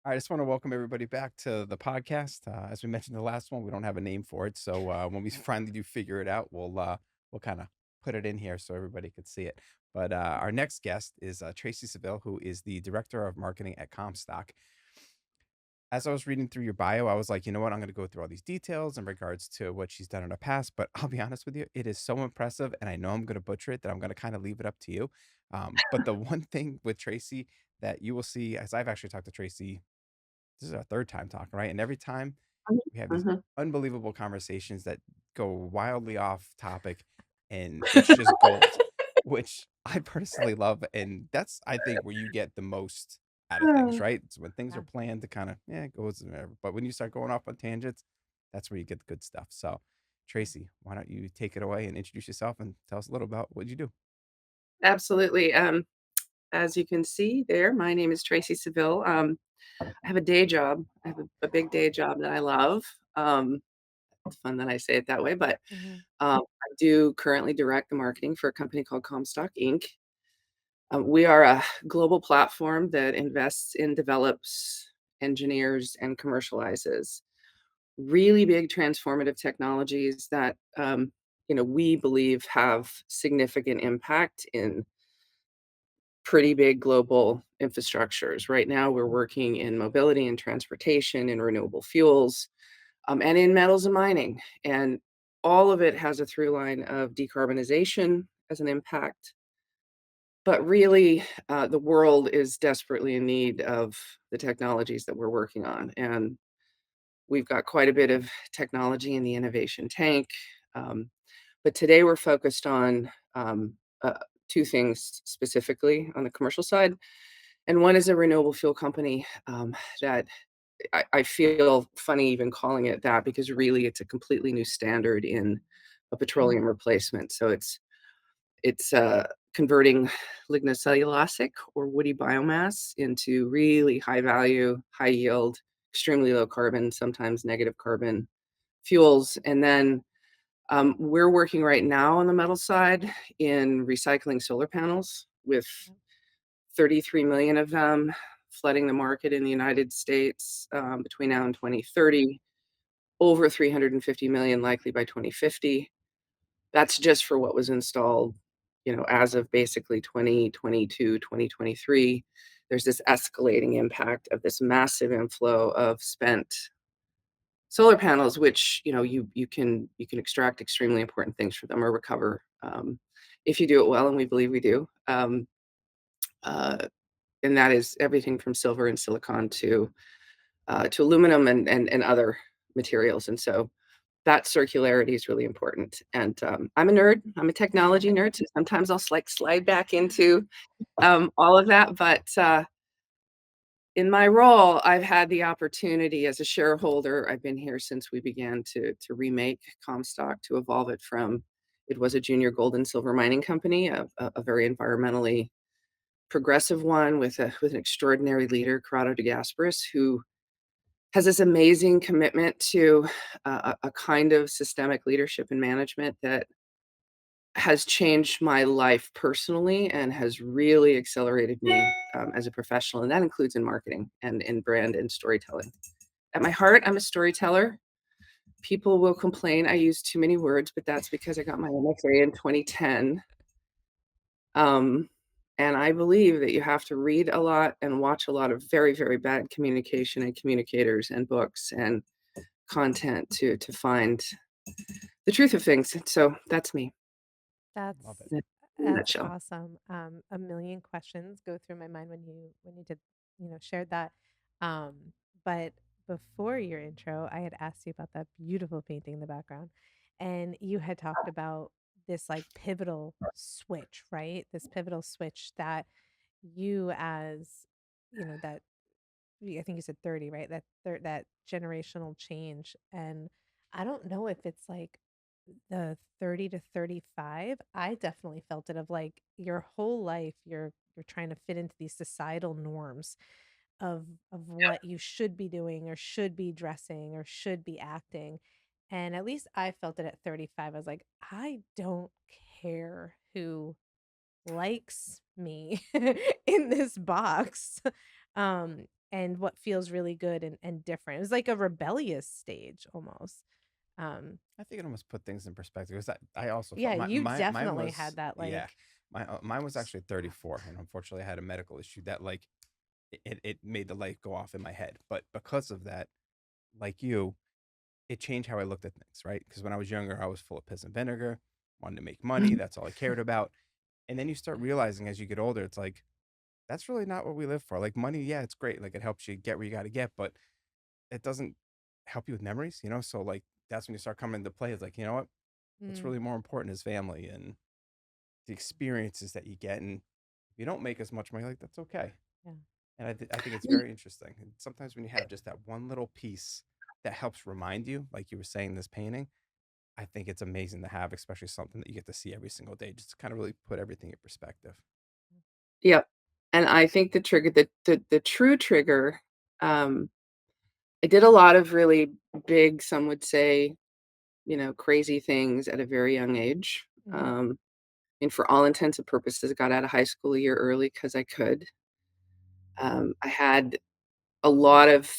I just want to welcome everybody back to the podcast. As we mentioned in the last one, we don't have a name for it, so when we finally do figure it out, we'll kind of put it in here so everybody could see it. But our next guest is Tracy Saville, who is the director of marketing at Comstock. As I was reading through your bio, I was like, you know what? I'm going to go through all these details in regards to what she's done in the past. But I'll be honest with you, it is so impressive. And I know I'm going to butcher it that I'm going to kind of leave it up to you. But the one thing with Tracy that you will see, as I've actually talked to Tracy, this is our third time talking, right? And every time Mhm, we have these mhm. unbelievable conversations that go wildly off topic and it's just gold, which I personally love. And that's, I think, where you get the most out of things, right? It's when things are Yeah. planned to kind of, yeah, it goes and whatever. But when you start going off on tangents, that's where you get the good stuff. So, Tracy, why don't you take it away and introduce yourself and tell us a little about what you do? Absolutely. As you can see there, my name is Tracy Saville. I have a day job. I have a big day job that I love. It's fun that I say it that way, but Mhm. I do currently direct the marketing for a company called Comstock Inc. We are a global platform that invests in, develops, engineers, and commercializes really big transformative technologies that we believe have significant impact in pretty big global infrastructures. Right now, we're working in mobility and transportation, in renewable fuels, and in metals and mining. And all of it has a through line of decarbonization as an impact. But really, the world is desperately in need of the technologies that we're working on. And we've got quite a bit of technology in the innovation tank. Um, but today we're focused on two things specifically on the commercial side. And one is a renewable fuel company that I feel funny even calling it that because really it's a completely new standard in a petroleum replacement. So it's converting lignocellulosic or woody biomass into really high value, high yield, extremely low carbon, sometimes negative carbon fuels. And then we're working right now on the metal side in recycling solar panels with 33 million of them flooding the market in the United States between now and 2030, over 350 million likely by 2050. That's just for what was installed, as of basically 2022, 2023. There's this escalating impact of this massive inflow of spent solar panels, which you can extract extremely important things from them or recover if you do it well, and we believe we do. Uh, and that is everything from silver and silicon to aluminum and other materials. And so that circularity is really important. And I'm a nerd. I'm a technology nerd, so sometimes I'll like slide back into all of that. But in my role, I've had the opportunity as a shareholder. I've been here since we began to remake Comstock to evolve it from it was a junior gold and silver mining company, a very environmentally progressive one with an extraordinary leader, Corrado de Gasperis, who has this amazing commitment to a kind of systemic leadership and management that has changed my life personally and has really accelerated me as a professional, and that includes in marketing and in brand and storytelling. At my heart, I'm a storyteller. People will complain I use too many words, but that's because I got my MFA in 2010. Um, and I believe that you have to read a lot and watch a lot of very, very bad communication and communicators and books and content to find the truth of things. So that's me That's Love it. in a that's nutshell. awesome. A million questions go through my mind when you did, shared that. But before your intro, I had asked you about that beautiful painting in the background, and you had talked about this like pivotal switch, right? This pivotal switch that you as that I think you said 30, right? That generational change. And I don't know if it's like the 30 to 35. I definitely felt it of like your whole life you're trying to fit into these societal norms of what you should be doing or should be dressing or should be acting. And at least I felt it at 35. I was like, I don't care who likes me in this box. and what feels really good and different. It was like a rebellious stage almost. Um, I think it almost put things in perspective, 'cause I also felt yeah, you mine definitely had was, that yeah, like mine was s- actually 34, and unfortunately, I had a medical issue that, like, it made the light go off in my head, but because of that, like you, it changed how I looked at things, right? Because when I was younger, I was full of piss and vinegar, wanted to make money, Mhm. that's all I cared about, and then you start realizing as you get older, it's like, that's really not what we live for. Like, money, yeah, it's great, like, it helps you get where you gotta get, but it doesn't help you with memories, you know? So, like, that's when you start coming into play. It's like, you know what? What's mm, really more important is family and the experiences that you get. And if you don't make as much money, like, that's okay. yeah. And I think it's very interesting. And sometimes when you have just that one little piece that helps remind you, like you were saying, this painting, I think it's amazing to have, especially something that you get to see every single day, just to kind of really put everything in perspective. Yep. And I think the trigger the true trigger, um, I did a lot of really big, some would say, crazy things at a very young age. Hmm. And for all intents and purposes, got out of high school a year early because I could. I had a lot of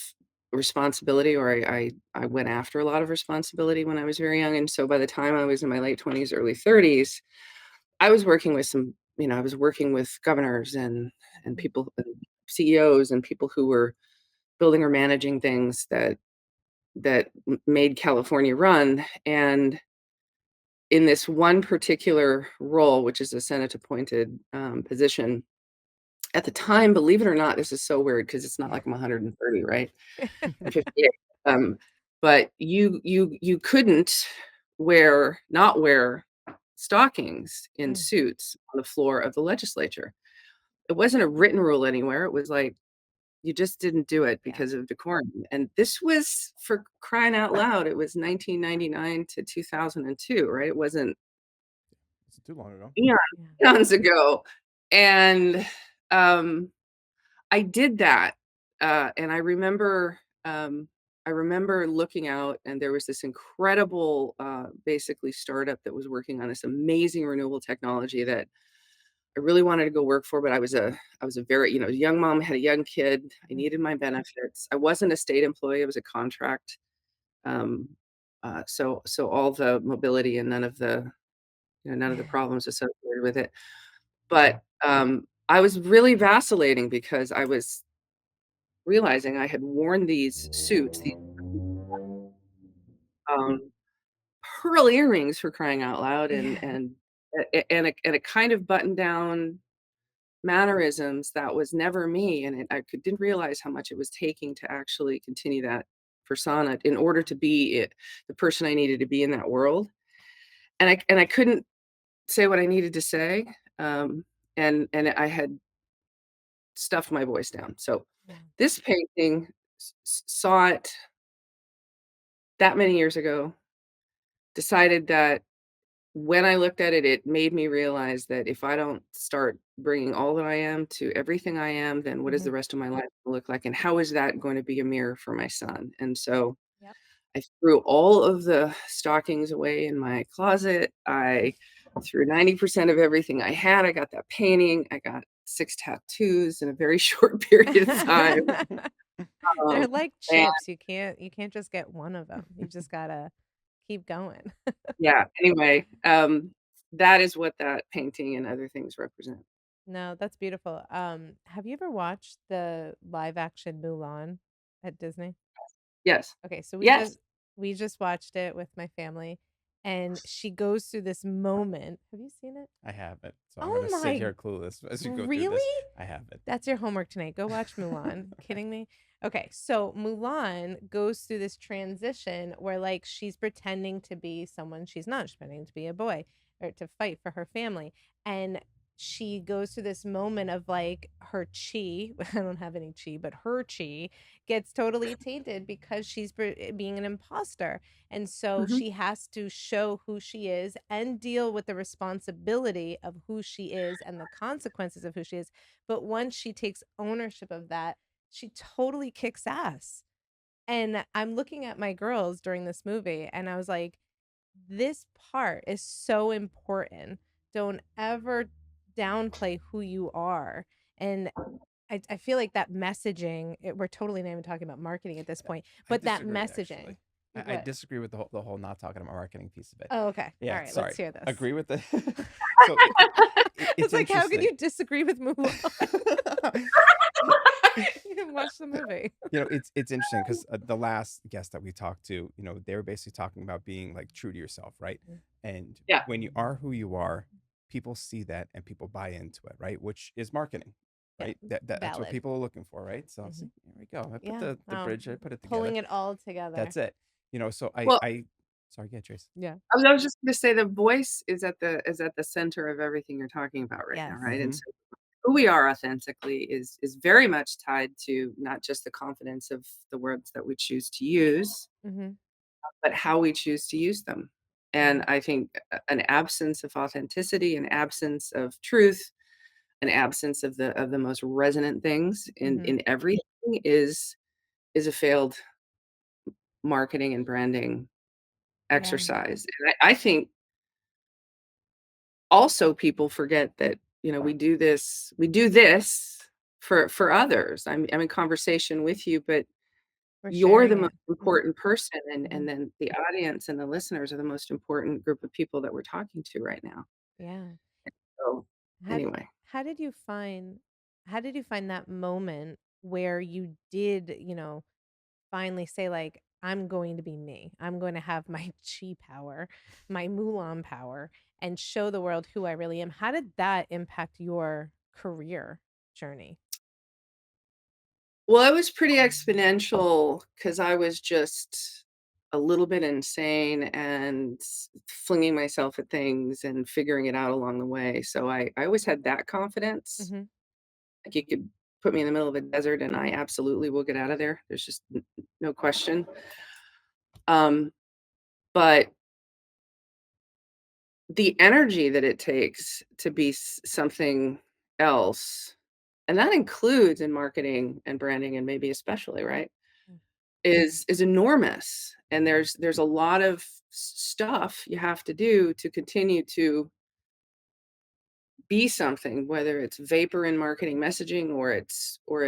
responsibility, or I went after a lot of responsibility when I was very young, and so by the time I was in my late 20s, early 30s, I was working with I was working with governors and Hmm. people, CEOs, and people who were building or managing things that made California run. And in this one particular role, which is a Senate appointed position, at the time, believe it or not, this is so weird because it's not like I'm 130, right? I'm 58. Um, but you couldn't not wear stockings in Mm, suits on the floor of the legislature. It wasn't a written rule anywhere. It was like you just didn't do it yeah. because of decorum. And this was, for crying out loud, it was 1999 to 2002, right? It wasn't It's too long ago. eon Yeah. eons ago. And um I did that, and I remember looking out, and there was this incredible, basically startup that was working on this amazing renewable technology that I really wanted to go work for, but I was a very, young mom, had a young kid. I needed Mhm. my benefits. I wasn't a state employee. I was a contract. Um, so all the mobility and none of the problems associated with it. But I was really vacillating because I was realizing I had worn these suits, these, um, pearl earrings, for crying out loud, and a kind of button down mannerisms that was never me, and didn't realize how much it was taking to actually continue that persona in order to be the person I needed to be in that world, and I couldn't say what I needed to say, and I had stuffed my voice down. So Yeah. this painting saw it that many years ago, decided that when I looked at it, it made me realize that if I don't start bringing all that I am to everything I am, then what is Mhm. the rest of my life gonna look like? And how is that going to be a mirror for my son? And so Yep. I threw all of the stockings away in my closet. I threw 90% of everything I had. I got that painting. I got 6 tattoos in a very short period of time. They're Um, like and chips. You can't just get one of them. You just gotta keep going. yeah, anyway, that is what that painting and other things represent. No, that's beautiful. Have you ever watched the live action Mulan at Disney? Yes. Okay, so Yes. we just watched it with my family, and she goes through this moment. Have you seen it? I haven't. So I'm going Oh to sit my, here clueless as we go through this. really? I haven't. That's your homework tonight. Go watch Mulan. Okay. Kidding me? Okay, so Mulan goes through this transition where like she's pretending to be someone she's not. She's pretending to be a boy or to fight for her family. And she goes through this moment of like her chi, I don't have any chi, but her chi gets totally tainted because she's being an imposter. And so Mhm. she has to show who she is and deal with the responsibility of who she is and the consequences of who she is, but once she takes ownership of that, she totally kicks ass. And I'm looking at my girls during this movie and I was like, this part is so important. Don't ever downplay who you are. And I feel like that messaging, we're totally not even talking about marketing at this point, I but that disagree, actually. messaging. I What? disagree with the whole not talking about marketing piece of it. Oh, okay. All Yeah, right, let's sorry. hear this. Agree with the so It's it's like, how can interesting. you disagree with Mulan? You didn't watch the movie. It's interesting because the last guest that we talked to, they were basically talking about being like true to yourself, right? Mm. And Yeah. when you are who you are, people see that and people buy into it, right? Which is marketing, Yeah, right? That's what valid. people are looking for, right? So Mhm. see, here we go. I put Yeah, the wow. bridge, I put it together. Pulling it all together. That's it. So Well, I sorry, yeah, Trace. Yeah. I was just gonna say the voice is at the center of everything you're talking about right now, Yes. right? And Hmm. so who we are authentically is very much tied to not just the confidence of the words that we choose to use, Mhm. but how we choose to use them. Yeah. And I think an absence of authenticity, an absence of truth, an absence of the most resonant things in Mhm. in everything is a failed marketing and branding Yeah. exercise. And I think also people forget that, we do this for others. I'm in conversation with you, but We're you're the sharing most it. Mhm. important person, and Mhm. then the audience and the listeners are the most important group of people that we're talking to right now. Yeah. So, How d anyway. how did you find how did you find that moment where you did, finally say, like, "I'm going to be me. I'm going to have my chi power, my Mulan power, and show the world who I really am." How did that impact your career journey? Well, it was pretty exponential because I was just a little bit insane and flinging myself at things and figuring it out along the way. So I always had that confidence. Mhm. Like you could put me in the middle of a desert and I absolutely will get out of there. There's just no question. Um, but the energy that it takes to be something else, and that includes in marketing and branding and maybe especially, right? Mm. Is enormous, and there's a lot of stuff you have to do to continue to be something, whether it's vapor in marketing messaging or it's you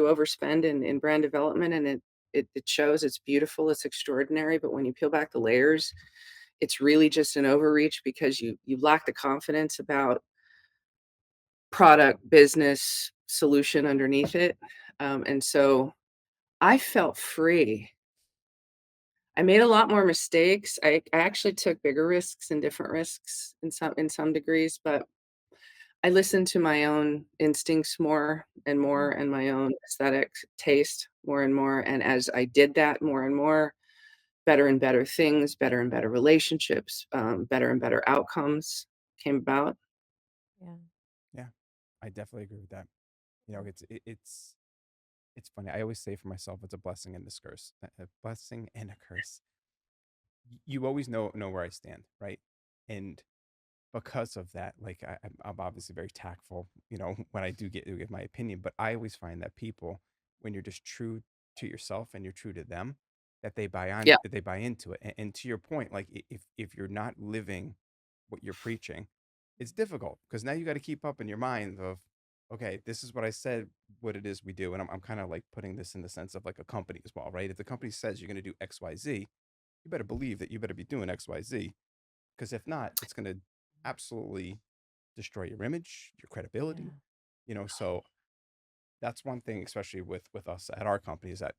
overspend in brand development, and it shows. It's beautiful, it's extraordinary, but when you peel back the layers, it's really just an overreach because you lack the confidence about product, business, solution underneath it. And so I felt free. I made a lot more mistakes. I actually took bigger risks and different risks in some degrees, but I listened to my own instincts more and more Mm. and my own aesthetic taste more and more. And as I did that more and more, better and better things, better and better relationships, better and better outcomes came about. Yeah. Yeah, I definitely agree with that. Mm. It's funny. I always say for myself, it's a blessing and a curse. A blessing and a curse. You always know where I stand, right? And because of that, like I'm obviously very tactful, when I do give my opinion. But I always find that people, when you're just true to yourself and you're true to them, that Yeah. they buy into it. And to your point, like if you're not living what you're preaching, it's difficult because now you got to keep up in your mind of, okay, this is what I said, what it is we do. And I'm kind of like putting this in the sense of like a company as well, right? If the company says you're going to do XYZ, you better believe that you better be doing XYZ, because if not, it's going to absolutely destroy your image, your credibility. Yeah. So that's one thing, especially with us at our company, is that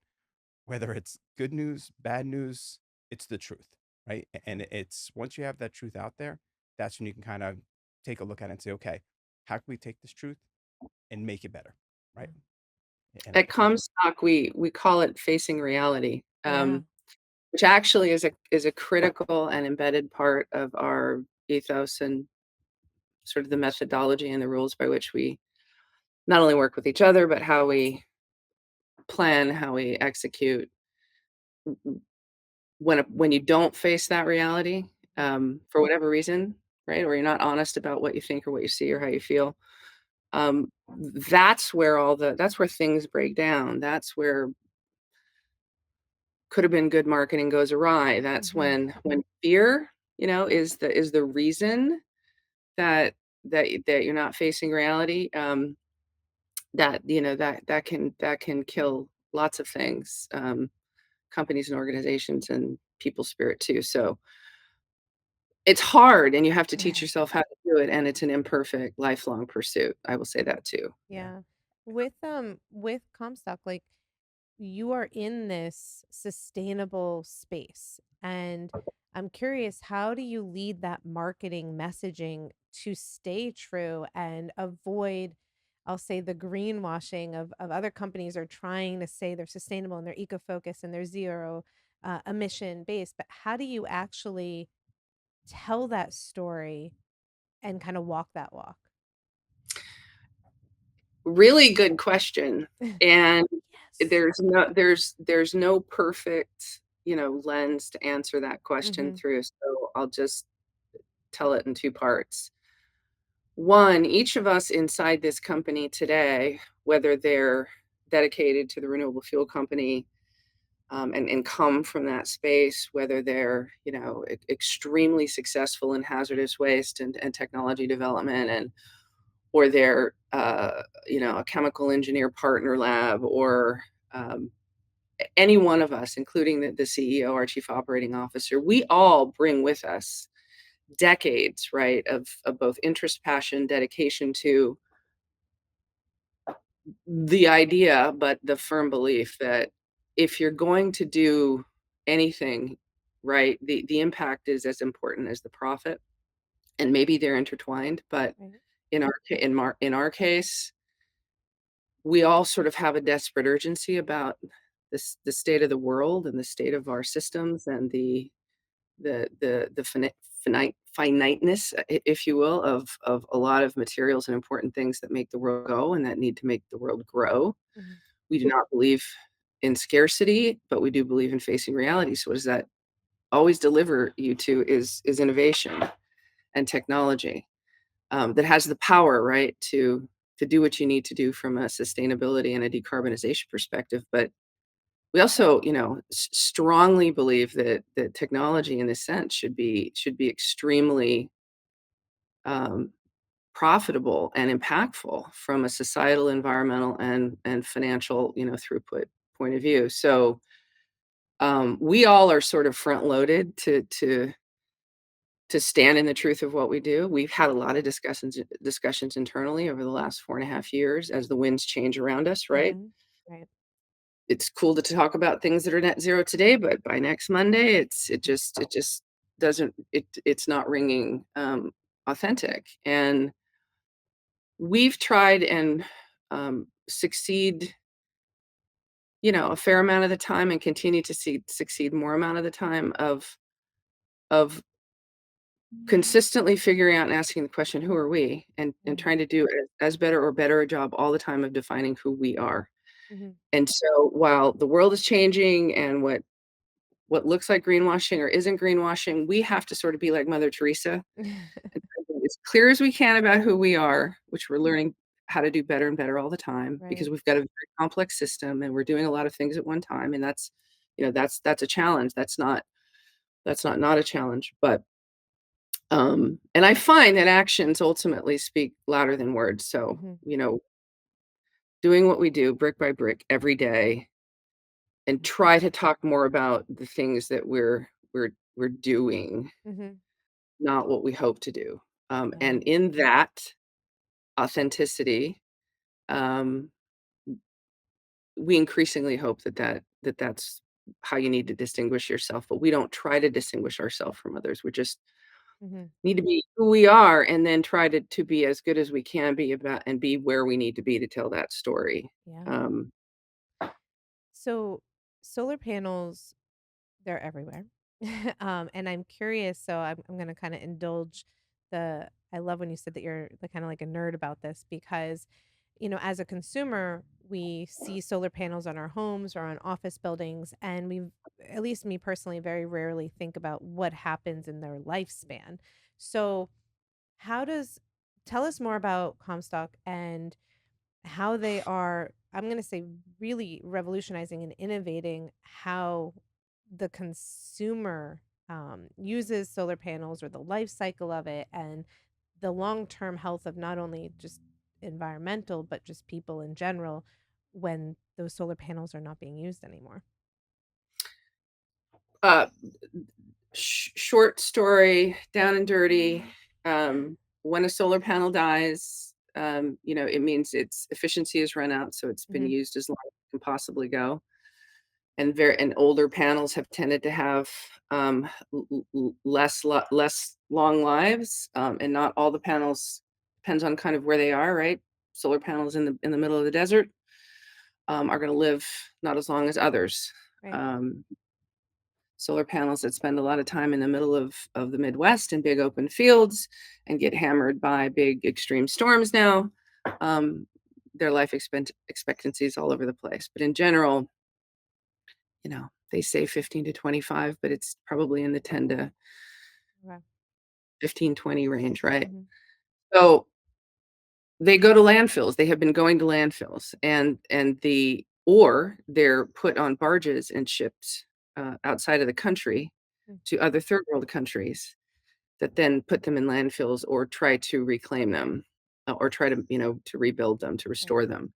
whether it's good news, bad news, it's the truth, right? And it's once you have that truth out there, that's when you can kind of take a look at it and say, okay, how can we take this truth and make it better, right? And At I think, Comstock, we call it facing reality, Yeah. which actually is a critical and embedded part of our ethos and sort of the methodology and the rules by which we not only work with each other, but how we plan, how we execute. When you don't face that reality, for whatever reason, right, or you're not honest about what you think or what you see or how you feel, um, that's where things break down. That's where could have been good marketing goes awry. That's Mhm. when fear, is the reason that that you're not facing reality, that, that can kill lots of things, companies and organizations and people's spirit too. So it's hard and you have to teach yourself how to do it, and it's an imperfect lifelong pursuit. I will say that too. Yeah. Yeah. With Comstock, like you are in this sustainable space. And I'm curious, how do you lead that marketing messaging to stay true and avoid, I'll say, the greenwashing of other companies are trying to say they're sustainable and they're eco-focused and they're zero emission based. But how do you actually tell that story and kind of walk that walk? Really good question. And Yes. there's no perfect, lens to answer that question Mm-hmm. through. So I'll just tell it in two parts. One, each of us inside this company today, whether they're dedicated to the renewable fuel company, and come from that space, whether they're, extremely successful in hazardous waste and technology development, and or they're, a chemical engineer partner lab, or any one of us, including the CEO, our chief operating officer, we all bring with us decades, right, of both interest, passion, dedication to the idea, but the firm belief that if you're going to do anything right, the impact is as important as the profit, and maybe they're intertwined. But Right. in our case, we all sort of have a desperate urgency about the state of the world and the state of our systems, and the finiteness, if you will, of a lot of materials and important things that make the world go and that need to make the world grow. Mhm. We do not believe in scarcity, but we do believe in facing reality. So what does that always deliver you to is innovation and technology, that has the power, right, to do what you need to do from a sustainability and a decarbonization perspective. But we also, strongly believe that technology in this sense should be extremely, um, profitable and impactful from a societal, environmental, and financial, throughput point of view. So we all are sort of front loaded to stand in the truth of what we do. We've had a lot of discussions internally over the last 4.5 years as the winds change around us, right? Mhm. Right. It's cool to talk about things that are net zero today, but by next Monday, it just doesn't it's not ringing authentic. And we've tried and succeed, a fair amount of the time, and continue to succeed more amount of the time of consistently figuring out and asking the question, who are we? And Mhm. trying to do as better or better a job all the time of defining who we are. Mhm. And so while the world is changing, and what looks like greenwashing or isn't greenwashing, we have to sort of be like Mother Teresa and try to be as clear as we can about who we are, which we're learning how to do better and better all the time, because Right. we've got a very complex system and we're doing a lot of things at one time. And that's a challenge. That's not a challenge. But and I find that actions ultimately speak louder than words. So, Mhm. doing what we do brick by brick every day, and try to talk more about the things that we're doing, Mhm. not what we hope to do. Yeah. And in that authenticity, um, we increasingly hope that's how you need to distinguish yourself. But we don't try to distinguish ourselves from others. We just Mhm. need to be who we are, and then try to be as good as we can be about, and be where we need to be to tell that story. Yeah. Um, So solar panels, they're everywhere. And I'm curious, so I'm gonna kind of indulge the I love when you said that you're the kind of like a nerd about this because, as a consumer, we see solar panels on our homes or on office buildings, and we, at least me personally, very rarely think about what happens in their lifespan. So how does tell us more about Comstock and how they are, I'm going to say, really revolutionizing and innovating how the consumer uses solar panels or the life cycle of it and the long-term health of not only just environmental, but just people in general when those solar panels are not being used anymore? Uh, Short story, down and dirty. When a solar panel dies, it means its efficiency has run out, so it's been Mhm, used as long as it can possibly go. And older panels have tended to have less long lives, and not all the panels, depends on kind of where they are, right? Solar panels in the middle of the desert are going to live not as long as others. right. Um, Solar panels that spend a lot of time in the middle of the Midwest in big open fields and get hammered by big extreme storms now. Um, their expectancy is all over the place. But in general, they say 15 to 25, but it's probably in the 10 to Wow. 15, 20 range, right? Mhm, So they go to landfills. They have been going to landfills, or they're put on barges and shipped outside of the country mm, to other third world countries that then put them in landfills or try to reclaim them, or try to, to rebuild them, to right, restore them.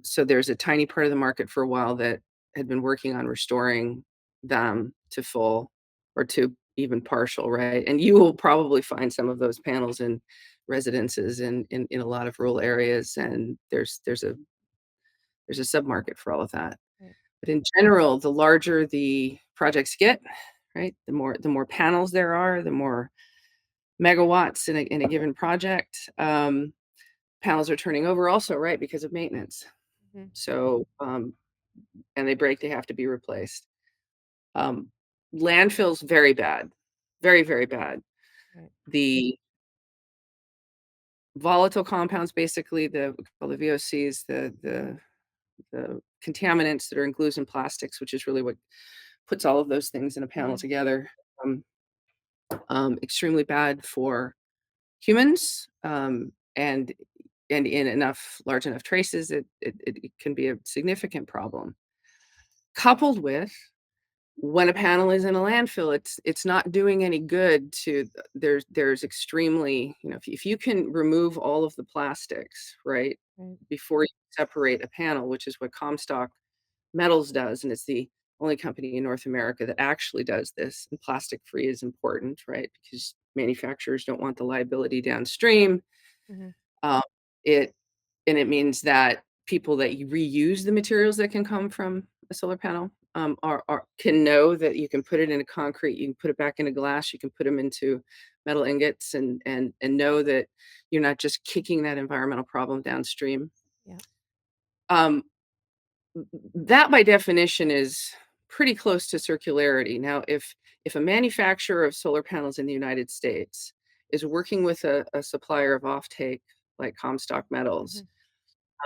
So there's a tiny part of the market for a while that had been working on restoring them to full or to even partial, right? And you will probably find some of those panels in residences in a lot of rural areas, and there's a submarket for all of that. right. But in general, the larger the projects get, right, the more panels there are, the more megawatts in a given project. Panels are turning over also, right, because of maintenance. Mhm, So, and they break, they have to be replaced. Um, Landfills, very bad, very, very bad. right. The volatile compounds, basically the we call the VOCs, the contaminants that are in glues and plastics, which is really what puts all of those things in a panel Mhm, together. Um, Extremely bad for humans, and in large enough traces, it can be a significant problem. Coupled with, when a panel is in a landfill, it's not doing any good to there's extremely, if you can remove all of the plastics, right, right. before you separate a panel, which is what Comstock Metals does, and it's the only company in North America that actually does this, and plastic free is important, right, because manufacturers don't want the liability downstream. Mhm, Um, it it means that people that you reuse the materials that can come from a solar panel, are can know that you can put it into concrete, you can put it back into glass, you can put them into metal ingots, and know that you're not just kicking that environmental problem downstream. yeah, Um, that by definition is pretty close to circularity. Now, if a manufacturer of solar panels in the United States is working with a supplier of offtake like Comstock Metals,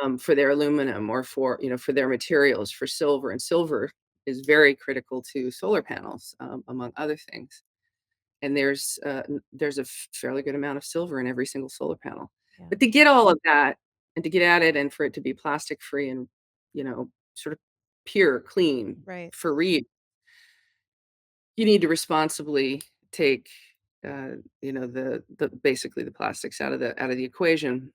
mhm, for their aluminum or for their materials for silver, and silver is very critical to solar panels, among other things. And there's a fairly good amount of silver in every single solar panel. yeah, But to get all of that and to get at it and for it to be plastic free and, sort of pure, clean right. for reuse, you need to responsibly take, the basically the plastics out of the equation.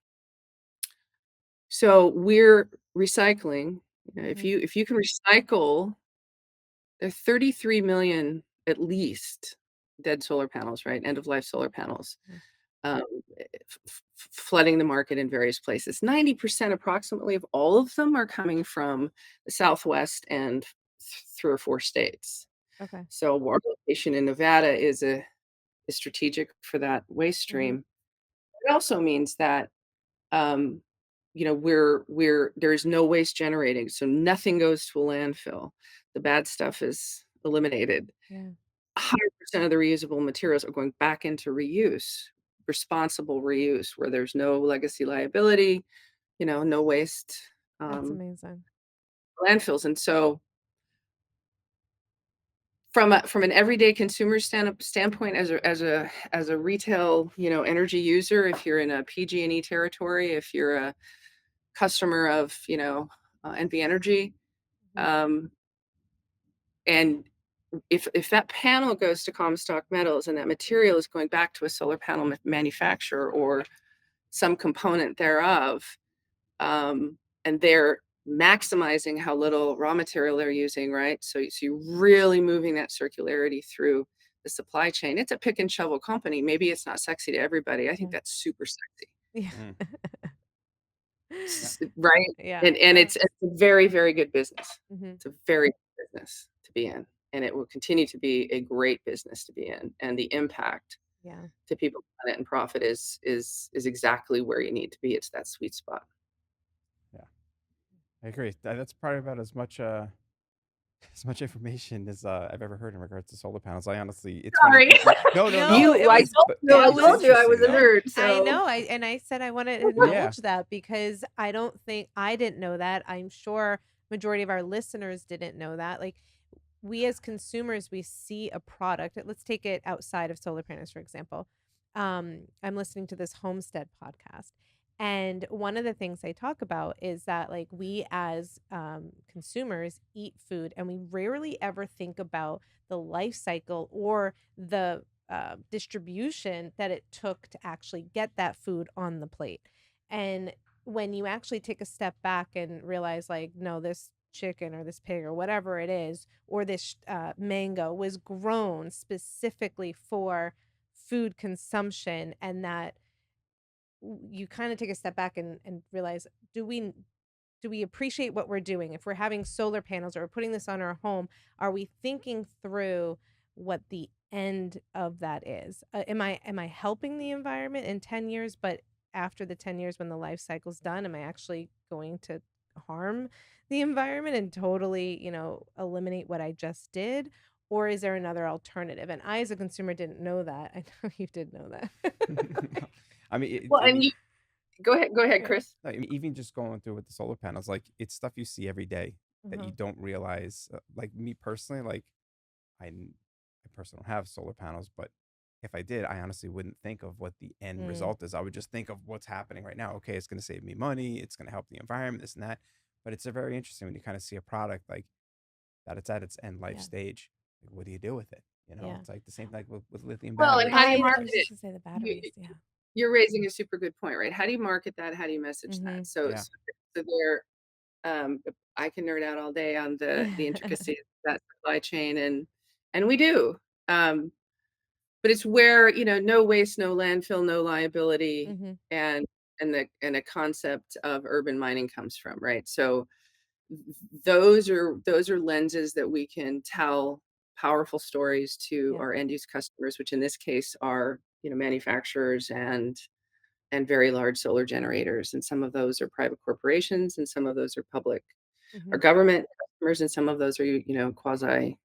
So we're recycling. If Mhm, you can recycle, there are 33 million at least dead solar panels, right? End of life solar panels, mhm, um, flooding the market in various places. 90% approximately of all of them are coming from the Southwest and 3 or 4 states. okay. So our location in Nevada is strategic for that waste Mhm, stream. It also means that um, we're there's no waste generating, so nothing goes to a landfill. The bad stuff is eliminated. yeah, 100% of the reusable materials are going back into reuse, responsible reuse, where there's no legacy liability, no waste, that's um, amazing. landfills. And so from an everyday consumer standpoint, as a retail, energy user, if you're in a PG&E territory, if you're a customer of, NV Energy, Mhm, um, and if that panel goes to Comstock Metals and that material is going back to a solar panel manufacturer or some component thereof, and they're maximizing how little raw material they're using, right? So you're really moving that circularity through the supply chain. It's a pick and shovel company. Maybe it's not sexy to everybody. I think Yeah. that's super sexy, Yeah. Mm. Yeah. right? Yeah. And Yeah. it's a very, very good business. Mhm. It's a very good business to be in, and it will continue to be a great business to be in. And the impact Yeah. to people, planet, and profit is exactly where you need to be. It's that sweet spot. Yeah. I agree. That's probably about as much as much information as I've ever heard in regards to solar panels. I honestly, it's funny. Sorry. No, no, No, no. You it I was told But you no, I it it's was told you I was interesting a though. nerd, I so know. I said I wanted to Yeah. acknowledge that because I don't think I didn't know that. I'm sure majority of our listeners didn't know that. Like we as consumers, we see a product. Let's take it outside of solar panels, for example. I'm listening to this homestead podcast. And one of the things they talk about is that like we as consumers eat food and we rarely ever think about the life cycle or the distribution that it took to actually get that food on the plate. And when you actually take a step back and realize, like, no, this chicken or this pig or whatever it is, or this mango was grown specifically for food consumption, and that you kind of take a step back and realize, do we appreciate what we're doing? If we're having solar panels or we're putting this on our home, are we thinking through what the end of that is? Am I helping the environment in 10 years, but after the 10 years when the life cycle's done, am I actually going to harm the environment and totally, eliminate what I just did? Or is there another alternative? And I, as a consumer, didn't know that. I know you did know that. I mean, well, I and mean, you go ahead, Yeah. Chris. no, I mean, even just going through with the solar panels, like it's stuff you see every day that you Uh-huh. don't realize. Like me personally, like I personally don't have solar panels, but if I did, I honestly wouldn't think of what the end Mm, result is. I would just think of what's happening right now. Okay, it's going to save me money. It's going to help the environment, this and that. But it's a very interesting when you kind of see a product like that. It's at its end life yeah. stage. Like, what do you do with it? Yeah. It's like the same thing with lithium Well, and batteries. how do you I market was it? just gonna say the You batteries. Yeah. you're raising a super good point, right? How do you market that? How do you message that? Mhm. Yeah. So there, I can nerd out all day on the intricacies of that supply chain, and we do. Um, but it's where, no waste, no landfill, no liability, Mhm. and and the concept of urban mining comes from, right? So those are lenses that we can tell powerful stories to Yeah. our end use customers, which in this case are, manufacturers and very large solar generators. And some of those are private corporations, and some of those are public or Mhm. government customers, and some of those are, quasi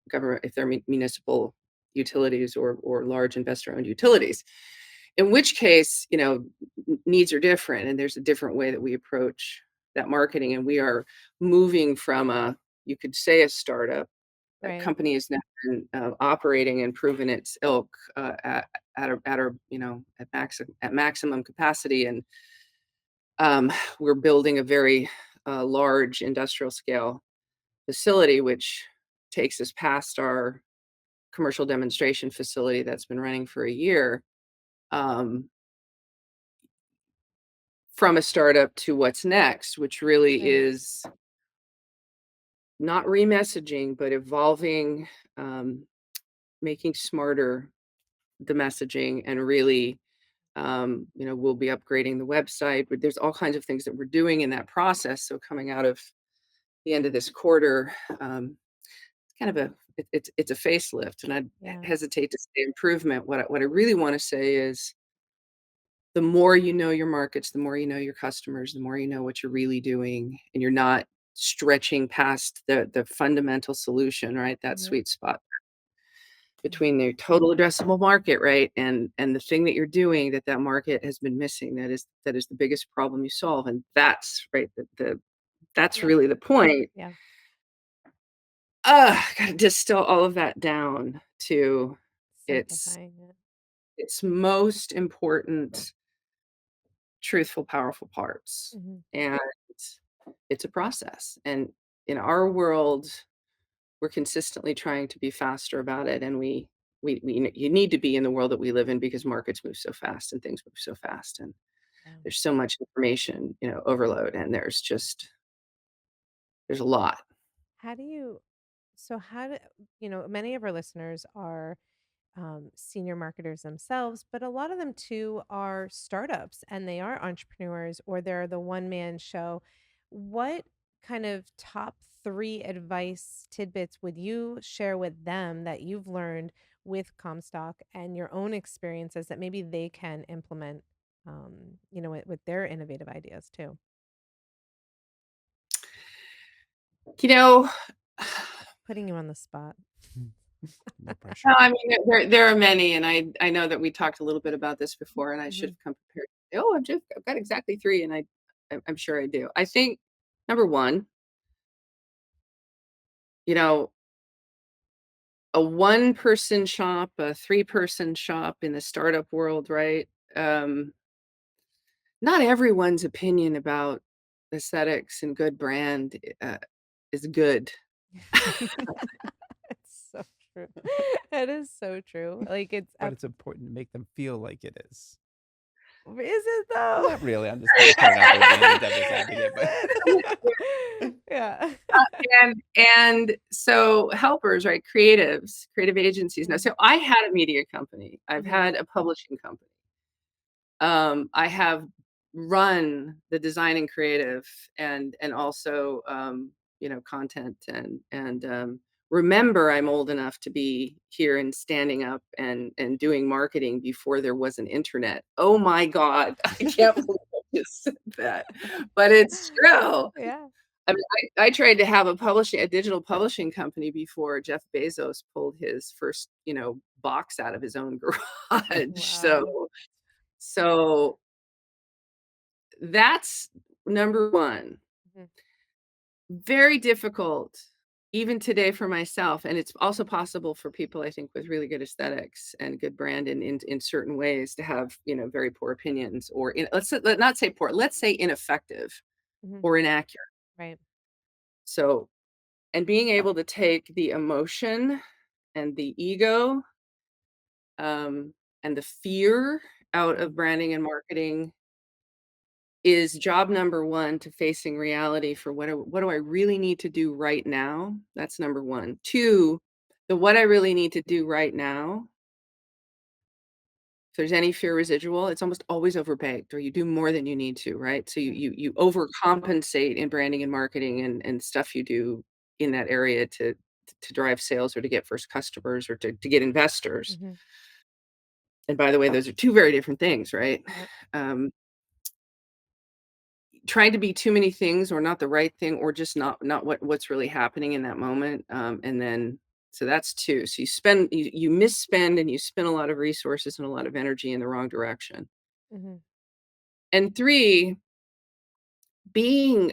government if they're municipal utilities or large investor owned utilities. In which case, needs are different, and there's a different way that we approach that marketing. And we are moving from you could say a startup. That Right. company is now been, operating and proven its ilk at maximum capacity, and we're building a very large industrial scale facility, which takes us past our commercial demonstration facility that's been running for a year. Um, from a startup to what's next, which really Right. is not remessaging, but evolving, making smarter the messaging, and really, we'll be upgrading the website. But there's all kinds of things that we're doing in that process. So coming out of the end of this quarter, it's kind of it's a facelift, and I Yeah. hesitate to say improvement. What I really want to say is the more you know your markets, the more you know your customers, the more you know what you're really doing, and you're not stretching past the fundamental solution, right? That Mhm. sweet spot Yeah. between the total addressable market, right? And the thing that you're doing that market has been missing, that is the biggest problem you solve. And that's right, that's Yeah. really the point. Yeah. Gotta distill all of that down to its Simplifying it. its most important, truthful, powerful parts. Mhm. And it's a process. And in our world, we're consistently trying to be faster about it, and you need to be in the world that we live in because markets move so fast and things move so fast, and Yeah. there's so much information, overload, and there's a lot. How do you so how do many of our listeners are senior marketers themselves, but a lot of them too are startups and they are entrepreneurs or they're the one man show. What kind of top three advice tidbits would you share with them that you've learned with Comstock and your own experiences that maybe they can implement, with their innovative ideas too? You know, Putting you on the spot. No pressure. no, I mean, there are many, and I know that we talked a little bit about this before, and I should Hmm. have come prepared. Oh, I've got exactly 3, and I'm sure I do. I think number 1, you know, a one-person shop, a three-person shop in the startup world, right? Um, Not everyone's opinion about aesthetics and good brand, is good. It's so true. It is so true. Like But it's important to make them feel like it is. is it though? Not really. I'm just kind of coming out there being the devil's advocate, but Is it? Yeah. And so helpers, right? Creative agencies. Now, Mhm, so I had a media company. I've mhm, had a publishing company. I have run the design and creative and also content and remember I'm old enough to be here and standing up and doing marketing before there was an internet. Oh my God, I can't believe I just said that, but it's true. yeah. I mean, I tried to have a digital publishing company before Jeff Bezos pulled his first, box out of his own garage. Wow. So that's number 1. Mhm, Very difficult even today for myself, and it's also possible for people, I think, with really good aesthetics and good brand in certain ways to have, very poor opinions or let not say poor, let's say ineffective mhm, or inaccurate. right. So, and being able to take the emotion and the ego, um, and the fear out of Mhm, branding and marketing is job number 1 to facing reality for what do I really need to do right now? That's number 1. 2, the what I really need to do right now, if there's any fear residual, it's almost always overbaked or you do more than you need to, right? So you mhm, you you overcompensate in branding and marketing and stuff you do in that area to drive sales or to get first customers or to get investors. mhm, And by the way, those are 2 very different things, right? yep. Um, Trying to be too many things or not the right thing or just not what's really happening in that moment, and then so that's 2. So you misspend and you spend a lot of resources and a lot of energy in the wrong direction. Mhm, And 3, being,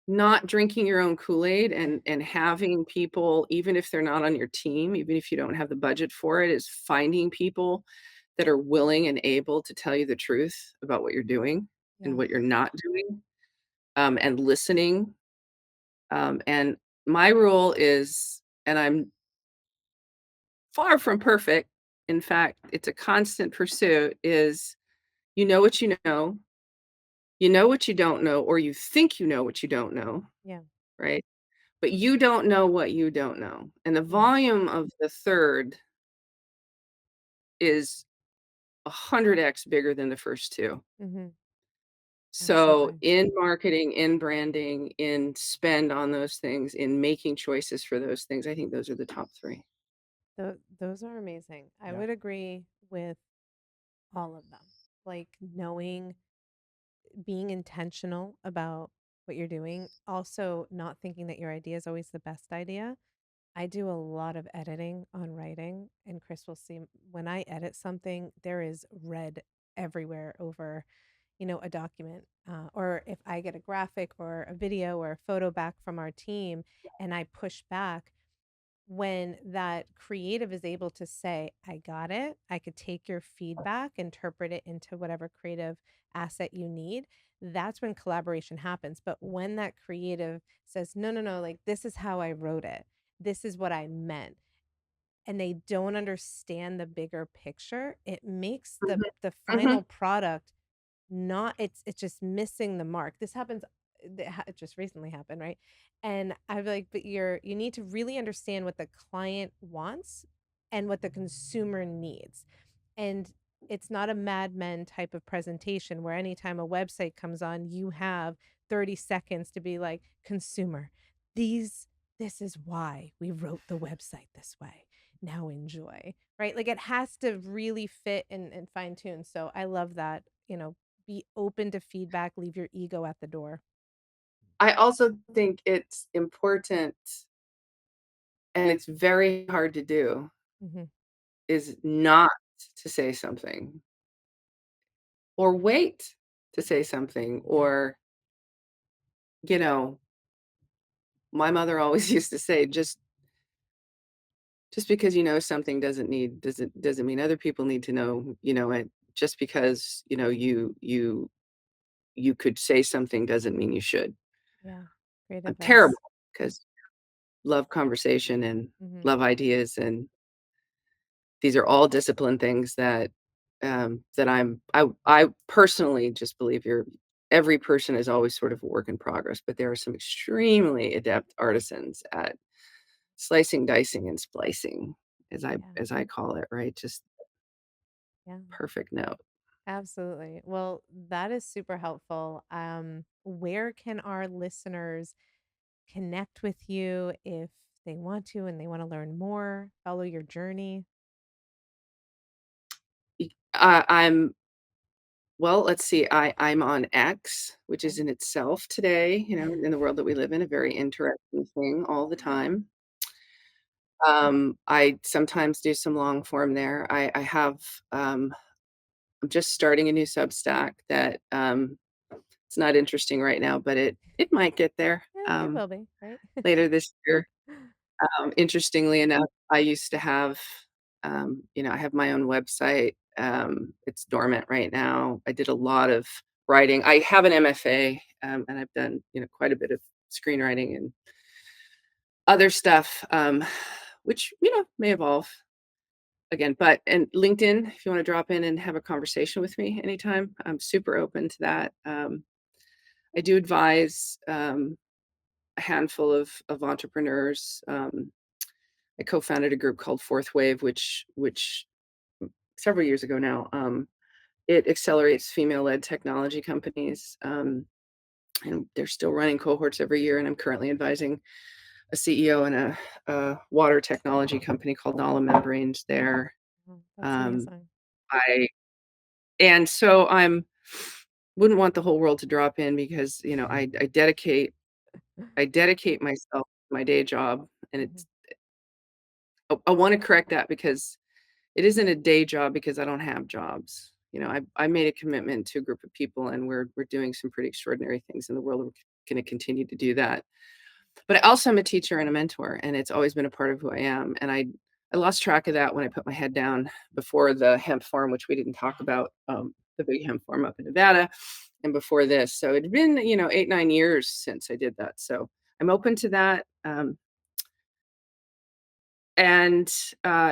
not drinking your own Kool-Aid and having people, even if they're not on your team, even if you don't have the budget for it, is finding people that are willing and able to tell you the truth about what you're doing and yeah. what you're not doing, and listening. And my rule is, and I'm far from perfect, in fact, it's a constant pursuit, is you know what you don't know, or you think you know what you don't know, Yeah. right? But you don't know what you don't know. And the Mhm, volume of the third is 100x bigger than the first two. mhm, So absolutely. in marketing, in branding, in spend on those things, in making choices for those things, I think those are the top 3. Those are amazing. I yeah. would agree with all of them. Like knowing, being intentional about what you're doing, also not thinking that your idea is always the best idea. I do a lot of editing on writing, and Chris will see when I edit something, there is red everywhere over, a document. Or if I get a graphic or a video or a photo back from our team and I push back, when that creative is able to say, I got it, I could take your feedback, interpret it into whatever creative asset you need, that's when collaboration happens. But when that creative says, no, no, no, like this is how I wrote it, this is what I meant, and they don't understand the bigger picture, it makes the Mhm, final mhm. product not it's just missing the mark. This happens it just recently happened, right? And I'm like, but you need to really understand what the client wants and what the consumer needs. And it's not a Mad Men type of presentation where anytime a website comes on, you have 30 seconds to be like, consumer, these this is why we wrote the website this way. Now enjoy. Right? Like it has to really fit and fine tune. So I love that, be open to feedback, leave your ego at the door. I also think it's important, and it's very hard to do, Mhm. is not to say something or wait to say something Yeah. or, you know, my mother always used to say, just because you know something doesn't mean other people need to know, and just because, you could say something doesn't mean you should. Yeah. Great I'm terrible advice. because love conversation and Mhm. love ideas, and these are all discipline things that I personally just believe every person is always sort of a work in progress, but there are some extremely adept artisans at slicing, dicing, and splicing, Yeah. as I call it, right? Just Yeah. perfect note. Absolutely. Well, that is super helpful. Where can our listeners connect with you if they want to and they want to learn more, follow your journey? I'm well, let's see, I'm on X, which Okay. is in itself today, in the world that we live in, a very interesting thing all the time. I sometimes do some long form there. Um I'm just starting a new Substack that, it's not interesting right now, but it might get there, Yeah, it will be, right? later this year. Interestingly enough, I used to have, I have my own website. It's dormant right now. I did a lot of writing. I have an MFA, and I've done, quite a bit of screenwriting and other stuff, which, may evolve again. But and LinkedIn, if you want to drop in and have a conversation with me anytime, I'm super open to that. I do advise a handful of entrepreneurs. I co-founded a group called Fourth Wave, which several years ago now. It accelerates female-led technology companies, and they're still running cohorts every year. And I'm currently advising a CEO in a water technology company called Nala Membranes. There, Oh, that's um, amazing. I and so I'm wouldn't want the whole world to drop in because I dedicate myself to my day job, and Mhm. I want to correct that because it isn't a day job because I don't have jobs. I made a commitment to a group of people, and we're doing some pretty extraordinary things in the world. We're going to continue to do that. But I also am a teacher and a mentor, and it's always been a part of who I am. And I lost track of that when I put my head down before the hemp farm, which we didn't talk about, the big hemp farm up in Nevada, and before this. So it'd been 8 9 years since I did that. So I'm open to that. And,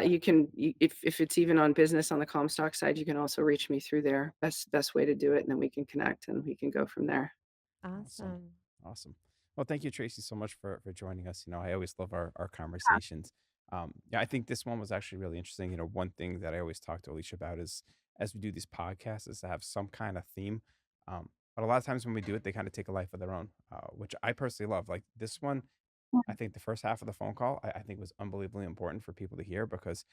you can if it's even on business on the Comstock side, you can also reach me through there. Best way to do it, and then we can connect, and we can go from there. Awesome. Awesome. Awesome. Well, thank you, Tracy, so much for joining us. I always love our conversations. Yeah, I think this one was actually really interesting. One thing that I always talk to Alicia about is as we do these podcasts is to have some kind of theme. But a lot of times when we do it, they kind of take a life of their own, which I personally love. Like this one, I think the first half of the phone call, I think was unbelievably important for people to hear because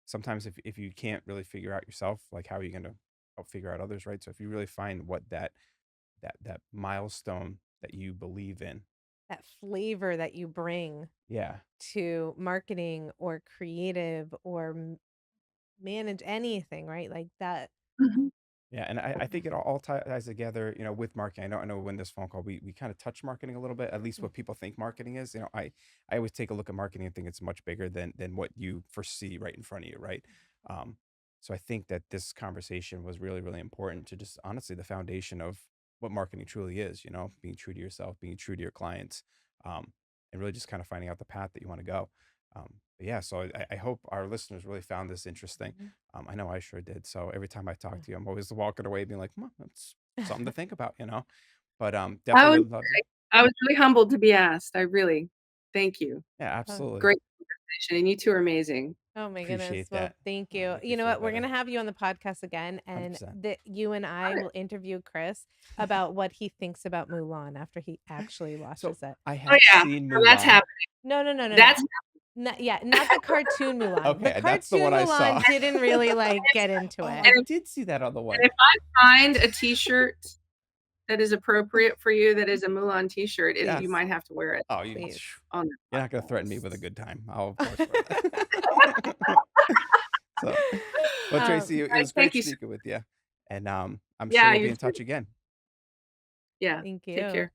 sometimes if you can't really figure out yourself, like how are you going to help figure out others, right? So if you really find what that milestone that you believe in. That flavor that you bring Yeah. to marketing or creative or manage anything, right? Like that. Mhm. Yeah, and I think it all ties together, with marketing. I know when this phone call we kind of touch marketing a little bit, at least Mm. what people think marketing is. I always take a look at marketing and think it's much bigger than what you foresee right in front of you, right? Um, so I think that this conversation was really, really important to just honestly the foundation of what marketing truly is, being true to yourself, being true to your clients, um, and really just kind of finding out the path that you want to go. But yeah, so I hope our listeners really found this interesting. Mhm. I know I sure did. So every time I talk Yeah. to you, I'm always walking away being like, "Hmm, that's something to think about, you know." But I definitely was would love to. I was really humbled to be asked. I really thank you. Yeah, Oh, absolutely. Great conversation, and you 2 are amazing. oh my goodness. Appreciate Well, that. thank I you. make me You know feel what? We're gonna better. have you on the podcast again, and 100%. you and I Got it. will interview Chris about what he thinks about Mulan after he actually So watches it. I Oh, have yeah. seen So that's Mulan. happening. No, no, no, no, no. That's Not, yeah, not the cartoon Mulan. The Okay, that's the one cartoon I saw. Mulan didn't really like if get into Oh, it. I and if did see that other and one. if I find a T-shirt that is appropriate for you, that is a Mulan T-shirt, you Yes. might have to wear it Oh, Please. on the you're not gonna threaten me with a podcast. good time. I'll of course wear that. So, well, Tracy, it Guys, was thank great you so speaking with you, and I'm sure Yeah, we'll be you in too. touch again. Yeah. Thank Take you. care.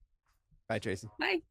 Bye, Tracy. Bye.